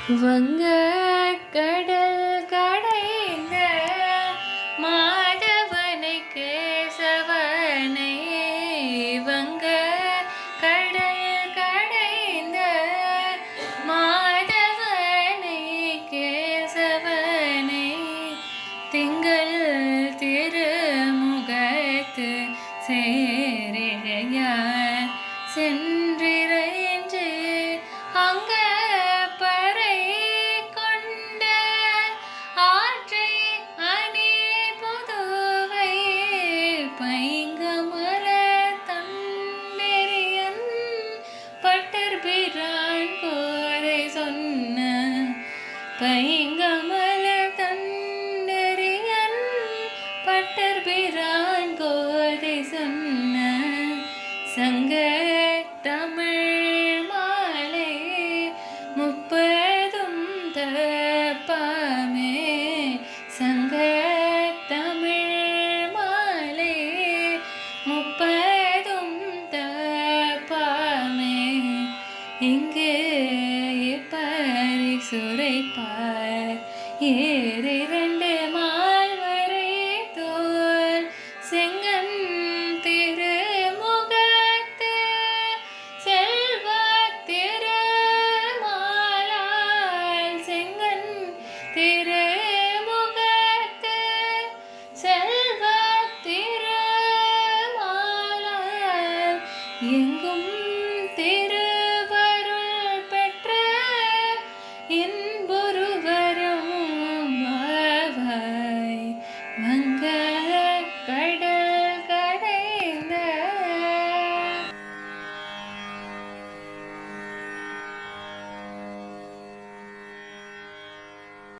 வங்கக் கடல் கடைந்த மாதவனை கேசவனை வங்கக் கடல் கடைந்த மாதவனை கேசவனை திங்கள் திருமுகத்து சேரிழையார் சென்றிறைஞ்சு அங்க பறை கொண்ட ஆற்றை அணி புதுவை பைங்கமல தண்டெறியன் பட்டர்பிரான் கோரை சொன்ன பைங்கமல தண்டெறியன் பட்டர்பிரான் கோரை சொன்ன சங்க